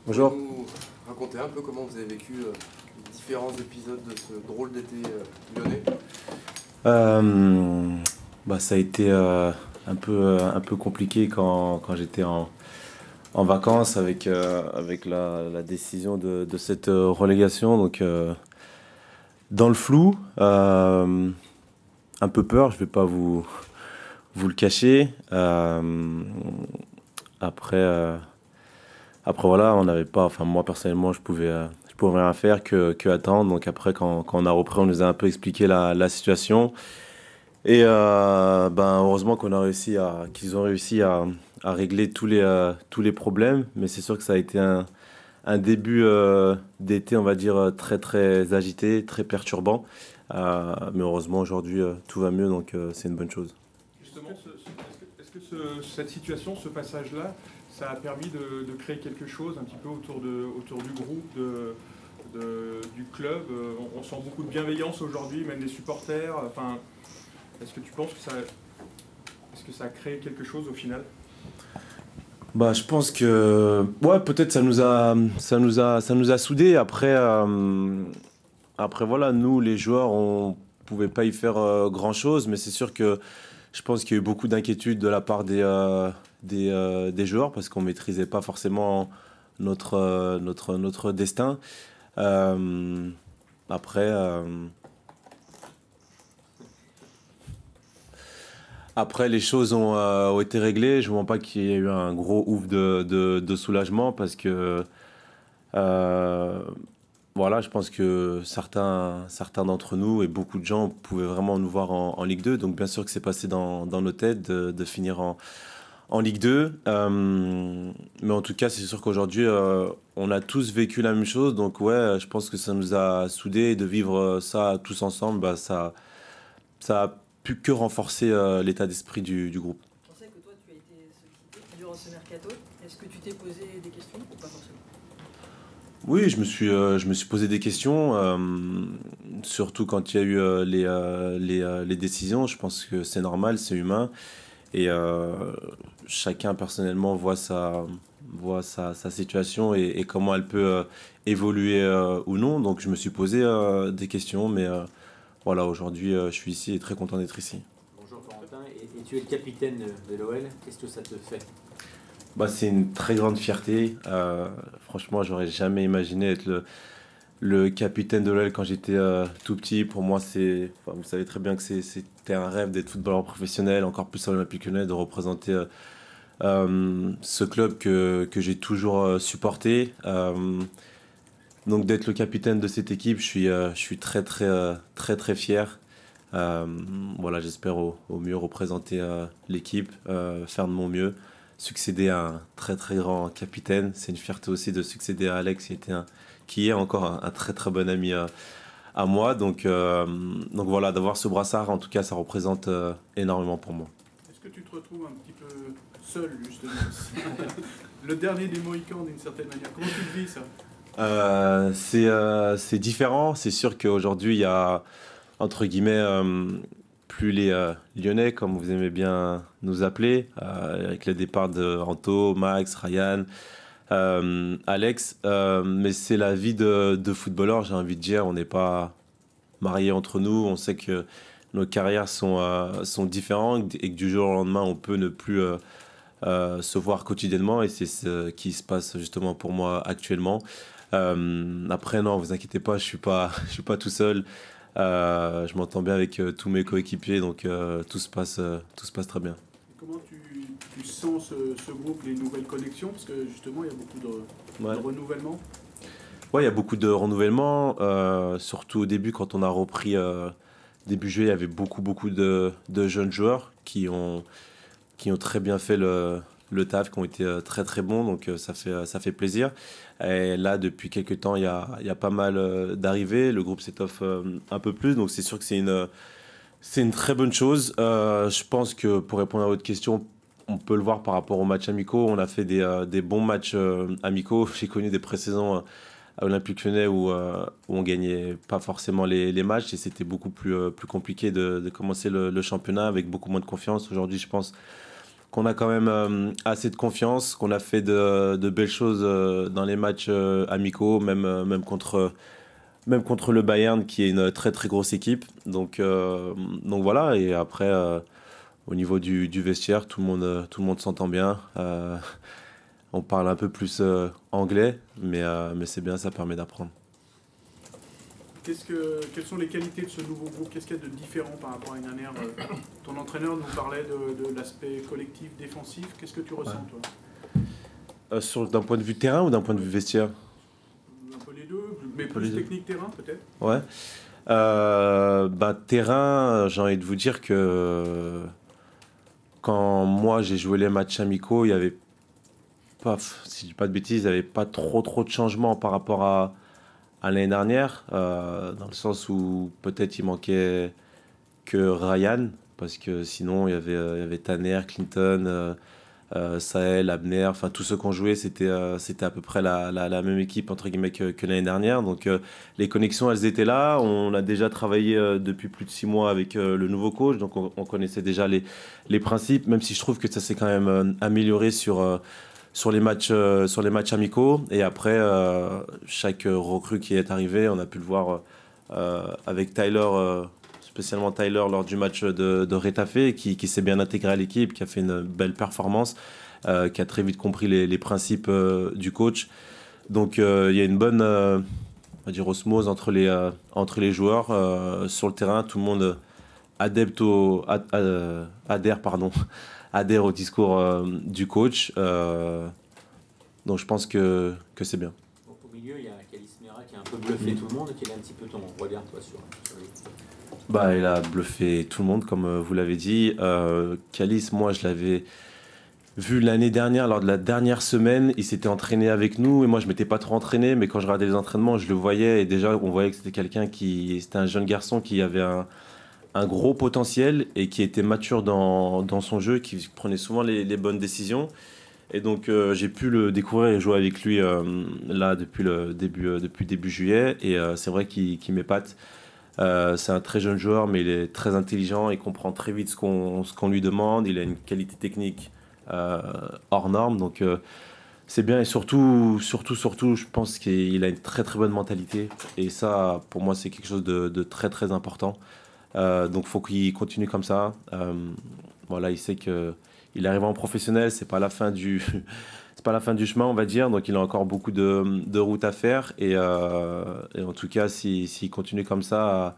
Bonjour. Vous nous raconter un peu comment vous avez vécu les différents épisodes de ce drôle d'été lyonnais? Ça a été un peu compliqué quand j'étais en vacances avec la décision de cette relégation. Donc, dans le flou, un peu peur, je vais pas vous le cacher. Après, euh, Après voilà, on n'avait pas, enfin moi personnellement, je pouvais rien faire que attendre. Donc après, quand on a repris, on nous a un peu expliqué la situation. Et heureusement qu'ils ont réussi à régler tous les problèmes. Mais c'est sûr que ça a été un début d'été, on va dire, très très agité, très perturbant. Mais heureusement aujourd'hui, tout va mieux, donc c'est une bonne chose. Justement, cette situation, ce passage-là, ça a permis de créer quelque chose un petit peu autour du groupe, du club. On sent beaucoup de bienveillance aujourd'hui, même des supporters. Enfin, est-ce que tu penses est-ce que ça a créé quelque chose au final? Bah, je pense que ouais, peut-être ça nous a soudés. Après voilà, nous les joueurs, on pouvait pas y faire grand-chose, mais c'est sûr que je pense qu'il y a eu beaucoup d'inquiétudes de la part des joueurs parce qu'on maîtrisait pas forcément notre destin. Euh, après, euh, Après, les choses ont été réglées. Je ne vois pas qu'il y ait eu un gros ouf de soulagement parce que euh, voilà, je pense que certains d'entre nous et beaucoup de gens pouvaient vraiment nous voir en Ligue 2. Donc bien sûr que c'est passé dans nos têtes de finir en Ligue 2. Mais en tout cas, c'est sûr qu'aujourd'hui, on a tous vécu la même chose. Donc ouais, je pense que ça nous a soudés et de vivre ça tous ensemble, ça a pu que renforcer l'état d'esprit du groupe. On sait que toi, tu as été sollicité durant ce mercato. Est-ce que tu t'es posé des questions ou pas forcément? Oui, je me suis posé des questions, surtout quand il y a eu les décisions. Je pense que c'est normal, c'est humain. Et chacun personnellement sa situation et comment elle peut évoluer ou non. Donc je me suis posé des questions, mais voilà, aujourd'hui je suis ici et très content d'être ici. Bonjour Corentin, et tu es le capitaine de l'OL, qu'est-ce que ça te fait? Bah, c'est une très grande fierté. Franchement, j'aurais jamais imaginé être le capitaine de l'OL quand j'étais tout petit. Pour moi, enfin, vous savez très bien que c'était un rêve d'être footballeur professionnel, encore plus à l'Olympique Lyonnais, de représenter ce club que j'ai toujours supporté. Donc d'être le capitaine de cette équipe, je suis très fier. Euh, voilà, j'espère au mieux représenter l'équipe, faire de mon mieux, succéder à un très grand capitaine. C'est une fierté aussi de succéder à Alex, qui est encore un très bon ami à moi. Donc voilà, d'avoir ce brassard, en tout cas, ça représente énormément pour moi. Est-ce que tu te retrouves un petit peu seul, justement? Le dernier des Mohicans, d'une certaine manière. Comment tu le vis, ça? C'est différent. C'est sûr qu'aujourd'hui, il y a, entre guillemets, plus les Lyonnais, comme vous aimez bien nous appeler, avec le départ de Anto, Max, Ryan, Alex. Mais c'est la vie de footballeur, j'ai envie de dire. On n'est pas mariés entre nous. On sait que nos carrières sont différentes et que du jour au lendemain, on peut ne plus se voir quotidiennement. Et c'est ce qui se passe justement pour moi actuellement. Après, non, vous inquiétez pas, je suis pas tout seul. Je m'entends bien avec tous mes coéquipiers, donc tout se passe très bien. Et comment tu sens ce groupe, les nouvelles connexions? Parce que, justement, il y a beaucoup Ouais. de renouvellement. Ouais, il y a beaucoup de renouvellement, surtout au début quand on a repris début juillet, il y avait beaucoup de jeunes joueurs qui ont très bien fait le taf, qui ont été très bons, donc ça fait plaisir. Et là, depuis quelques temps, il y a pas mal d'arrivées, le groupe s'étoffe un peu plus, donc c'est sûr que c'est une très bonne chose. Je pense que pour répondre à votre question, on peut le voir par rapport aux matchs amicaux, on a fait des bons matchs amicaux. J'ai connu des pré-saisons à Olympique Lyonnais où on gagnait pas forcément les matchs et c'était beaucoup plus compliqué de commencer le championnat avec beaucoup moins de confiance. Aujourd'hui, je pense qu'on a quand même assez de confiance, qu'on a fait de belles choses dans les matchs amicaux, même contre le Bayern, qui est une très très grosse équipe. Donc voilà, et après, au niveau du vestiaire, tout le monde s'entend bien. On parle un peu plus anglais, mais c'est bien, ça permet d'apprendre. Quelles sont les qualités de ce nouveau groupe? Qu'est-ce qu'il y a de différent par rapport à l'année dernière? Ton entraîneur nous parlait de l'aspect collectif, défensif. Qu'est-ce que tu ressens, toi? D'un point de vue terrain ou d'un point de vue vestiaire? Un peu les deux, mais plus technique terrain peut-être? Ouais. Terrain, j'ai envie de vous dire que quand moi j'ai joué les matchs amicaux, il y avait pas, si je dis pas de bêtises, il n'y avait pas trop de changements par rapport à l'année dernière, dans le sens où peut-être il manquait que Ryan, parce que sinon il y avait Tanner, Clinton, Sahel, Abner, enfin tous ceux qui ont joué, c'était à peu près la même équipe entre guillemets que l'année dernière. Donc les connexions, elles étaient là. On a déjà travaillé depuis plus de 6 mois avec le nouveau coach, donc on connaissait déjà les principes, même si je trouve que ça s'est quand même amélioré sur les matchs amicaux. Et après, chaque recrue qui est arrivé, on a pu le voir avec Tyler, spécialement Tyler lors du match de Retafe, qui s'est bien intégré à l'équipe, qui a fait une belle performance, qui a très vite compris les principes du coach. Donc il y a une bonne on va dire osmose entre les joueurs sur le terrain. Tout le monde adhère au discours du coach. Donc je pense que c'est bien. Donc, au milieu, il y a Calis Mera qui a un peu bluffé tout le monde. Quel est un petit peu ton regard, toi, sur les... Il a bluffé tout le monde, comme vous l'avez dit. Calis, moi, je l'avais vu l'année dernière, lors de la dernière semaine. Il s'était entraîné avec nous et moi, je ne m'étais pas trop entraîné. Mais quand je regardais les entraînements, je le voyais. Et déjà, on voyait que c'était un jeune garçon qui avait un gros potentiel et qui était mature dans son jeu, qui prenait souvent les bonnes décisions. Et donc j'ai pu le découvrir et jouer avec lui là depuis début juillet. Et c'est vrai qu'il m'épate. C'est un très jeune joueur, mais il est très intelligent, il comprend très vite ce qu'on lui demande. Il a une qualité technique hors norme, donc c'est bien. Et surtout, je pense qu'il a une très très bonne mentalité. Et ça, pour moi, c'est quelque chose de très très important. Donc faut qu'il continue comme ça. Voilà, il sait que il arrive en professionnel, c'est pas la fin du chemin, on va dire. Donc il a encore beaucoup de route à faire. Et en tout cas, s'il continue comme ça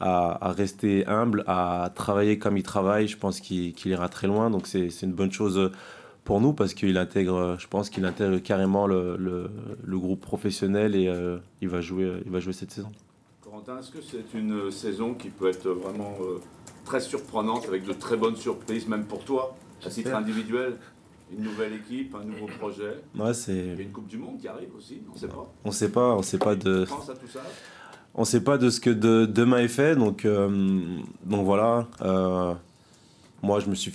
à rester humble, à travailler comme il travaille, je pense qu'il ira très loin. Donc c'est une bonne chose pour nous, parce je pense qu'il intègre carrément le groupe professionnel, et il va jouer cette saison. Corentin, est-ce que c'est une saison qui peut être vraiment très surprenante, avec de très bonnes surprises, même pour toi, à titre individuel? Une nouvelle équipe, un nouveau projet. Ouais, il y a une Coupe du Monde qui arrive aussi, on ne sait pas. On sait pas de. Tu penses à tout ça? On sait pas de ce que demain est fait, donc voilà. Moi, je me suis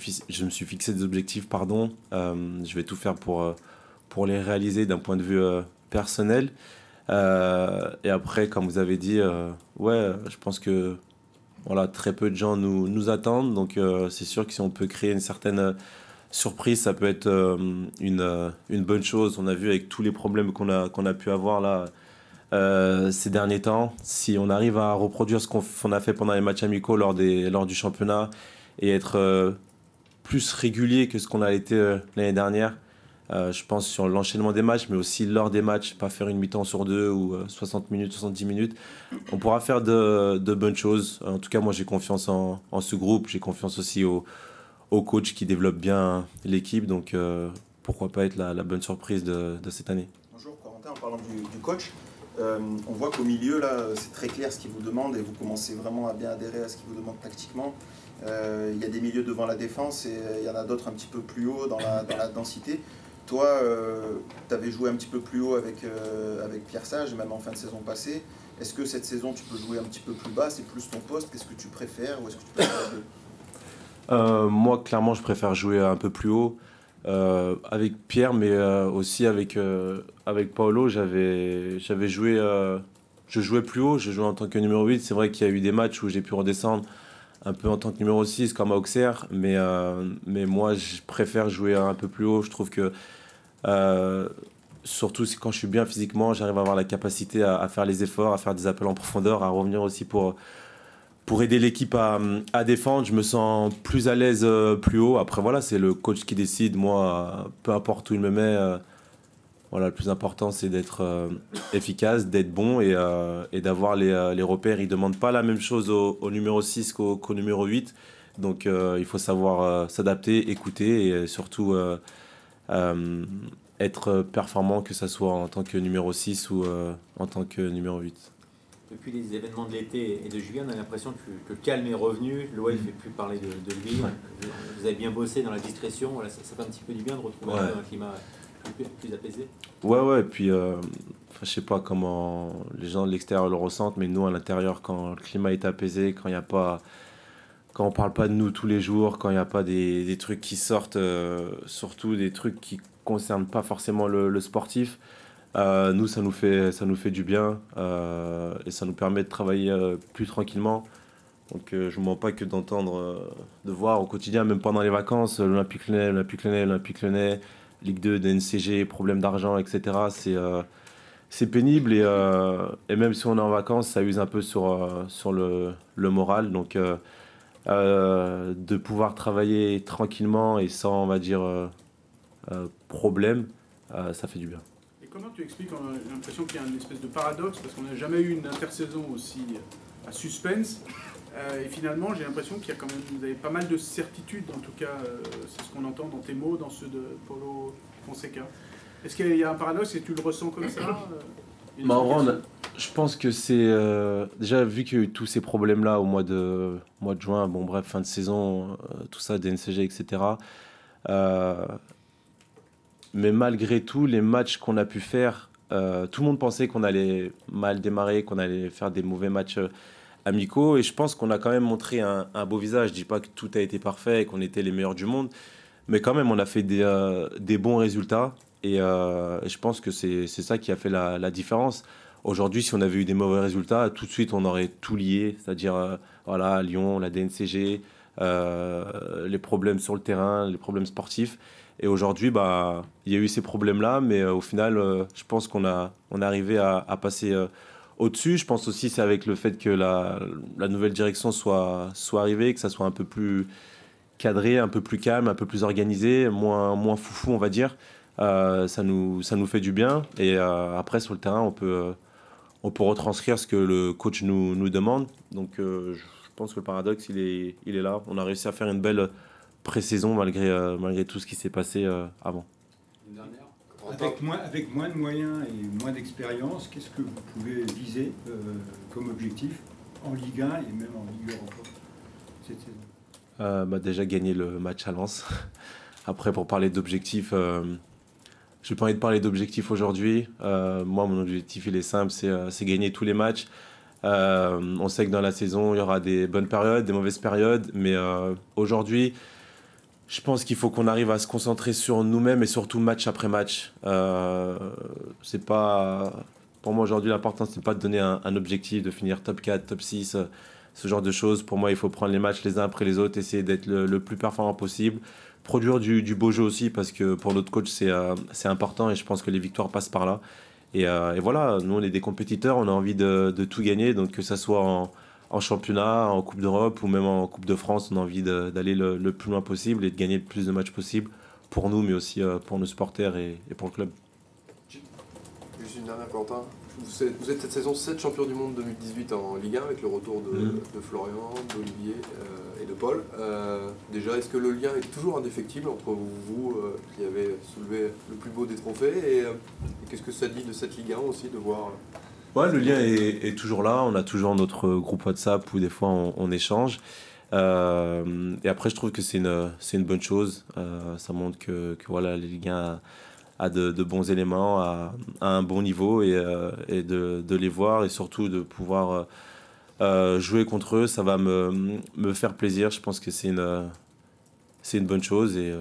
fixé des objectifs, pardon. Je vais tout faire pour les réaliser d'un point de vue personnel. Et après, comme vous avez dit, je pense que voilà, très peu de gens nous attendent. Donc c'est sûr que si on peut créer une certaine surprise, ça peut être une bonne chose. On a vu avec tous les problèmes qu'on a pu avoir là ces derniers temps. Si on arrive à reproduire ce qu'on a fait pendant les matchs amicaux lors du championnat, et être plus régulier que ce qu'on a été l'année dernière, je pense, sur l'enchaînement des matchs, mais aussi lors des matchs, pas faire une mi-temps sur deux ou 60 minutes, 70 minutes. On pourra faire de bonnes choses. En tout cas, moi, j'ai confiance en ce groupe. J'ai confiance aussi au coach qui développe bien l'équipe. Donc, pourquoi pas être la bonne surprise de cette année. Bonjour, Corentin, en parlant du coach, on voit qu'au milieu, là, c'est très clair ce qu'il vous demande, et vous commencez vraiment à bien adhérer à ce qu'il vous demande tactiquement. Il y a des milieux devant la défense, et il y en a d'autres un petit peu plus haut dans la densité. Toi, tu avais joué un petit peu plus haut avec Pierre Sage, même en fin de saison passée. Est-ce que cette saison, tu peux jouer un petit peu plus bas? C'est plus ton poste? Qu'est-ce que tu préfères? Ou est-ce que tu préfères les deux? Moi, clairement, je préfère jouer un peu plus haut avec Pierre, mais aussi avec Paolo. Je jouais plus haut, je jouais en tant que numéro 8. C'est vrai qu'il y a eu des matchs où j'ai pu redescendre un peu en tant que numéro 6 comme à Auxerre, mais moi je préfère jouer un peu plus haut. Je trouve que surtout quand je suis bien physiquement, j'arrive à avoir la capacité à faire les efforts, à faire des appels en profondeur, à revenir aussi pour aider l'équipe à défendre. Je me sens plus à l'aise plus haut. Après voilà, c'est le coach qui décide. Moi, peu importe où il me met, voilà, le plus important c'est d'être efficace, d'être bon et d'avoir les repères. Ils ne demandent pas la même chose au numéro 6 qu'au numéro 8. Donc il faut savoir s'adapter, écouter et surtout être performant, que ce soit en tant que numéro 6 ou en tant que numéro 8. Depuis les événements de l'été et de juillet, on a l'impression que le calme est revenu. L'OL ne fait plus parler de lui. Ouais. Vous avez bien bossé dans la discrétion. Voilà, ça fait un petit peu du bien de retrouver un climat plus apaisé. Ouais, et puis je sais pas comment les gens de l'extérieur le ressentent, mais nous à l'intérieur, quand le climat est apaisé, quand on parle pas de nous tous les jours, quand il n'y a pas des trucs qui sortent, surtout des trucs qui concernent pas forcément le sportif, nous ça nous fait du bien et ça nous permet de travailler plus tranquillement. Donc je ne mens pas que d'entendre, de voir au quotidien, même pendant les vacances, l'Olympique Lyonnais, Ligue 2, DNCG, problème d'argent, etc. C'est pénible et même si on est en vacances, ça use un peu sur le moral. Donc de pouvoir travailler tranquillement et sans, on va dire, problème, ça fait du bien. Et comment tu expliques, on a l'impression qu'il y a une espèce de paradoxe, parce qu'on n'a jamais eu une intersaison aussi à suspense, et finalement j'ai l'impression qu'il y a quand même, vous avez pas mal de certitudes, en tout cas c'est ce qu'on entend dans tes mots, dans ceux de Paulo Fonseca. Est-ce qu'il y a un paradoxe et tu le ressens comme ça En vrai, je pense que c'est déjà vu qu'il y a eu tous ces problèmes-là au mois de juin, bon bref, fin de saison, tout ça, DNCG, etc. Mais malgré tout, les matchs qu'on a pu faire, tout le monde pensait qu'on allait mal démarrer, qu'on allait faire des mauvais matchs amicaux. Et je pense qu'on a quand même montré un beau visage. Je dis pas que tout a été parfait et qu'on était les meilleurs du monde, mais quand même, on a fait des bons résultats. Et je pense que c'est ça qui a fait la différence. Aujourd'hui, si on avait eu des mauvais résultats, tout de suite, on aurait tout lié. C'est-à-dire, voilà, Lyon, la DNCG, les problèmes sur le terrain, les problèmes sportifs. Et aujourd'hui, bah, il y a eu ces problèmes-là, mais au final, je pense qu'on a arrivé à passer au-dessus. Je pense aussi c'est avec le fait que la nouvelle direction soit arrivée, que ça soit un peu plus cadré, un peu plus calme, un peu plus organisé, moins foufou, on va dire. Ça nous fait du bien. Et après, sur le terrain, on peut retranscrire ce que le coach nous demande. Donc, je pense que le paradoxe, il est là. On a réussi à faire une belle pré-saison malgré tout ce qui s'est passé avant. Une dernière. Avec moins de moyens et moins d'expérience, qu'est-ce que vous pouvez viser comme objectif en Ligue 1 et même en Ligue Europa cette saison? Déjà gagner le match à Lens. Après, pour parler d'objectifs, je n'ai pas envie de parler d'objectifs aujourd'hui. Moi, mon objectif, il est simple, c'est gagner tous les matchs. On sait que dans la saison, il y aura des bonnes périodes, des mauvaises périodes, mais aujourd'hui, je pense qu'il faut qu'on arrive à se concentrer sur nous-mêmes et surtout match après match. C'est pas, pour moi, aujourd'hui, l'important, c'est pas de donner un objectif, de finir top 4, top 6, ce genre de choses. Pour moi, il faut prendre les matchs les uns après les autres, essayer d'être le plus performant possible. Produire du beau jeu aussi, parce que pour notre coach, c'est important et je pense que les victoires passent par là. Et voilà, nous, on est des compétiteurs, on a envie de tout gagner, donc que ça soit en championnat, en Coupe d'Europe ou même en Coupe de France, on a envie d'aller le plus loin possible et de gagner le plus de matchs possible pour nous, mais aussi pour nos supporters et pour le club. Juste une dernière, Quentin. Vous êtes cette saison 7 champions du monde 2018 en Ligue 1 avec le retour de Florian, d'Olivier et de Paul. Déjà, est-ce que le lien est toujours indéfectible entre vous qui avez soulevé le plus beau des trophées et qu'est-ce que ça dit de cette Ligue 1 aussi de voir Ouais, le lien est toujours là. On a toujours notre groupe WhatsApp où des fois on échange. Et après, je trouve que c'est une bonne chose. Ça montre que voilà, les Ligue 1 a de bons éléments, à un bon niveau et de les voir et surtout de pouvoir jouer contre eux, ça va me faire plaisir. Je pense que c'est une bonne chose et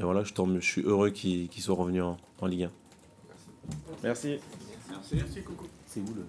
voilà, je suis heureux qu'ils soient revenus en Ligue 1. Merci. Merci, Coucou. C'est où le...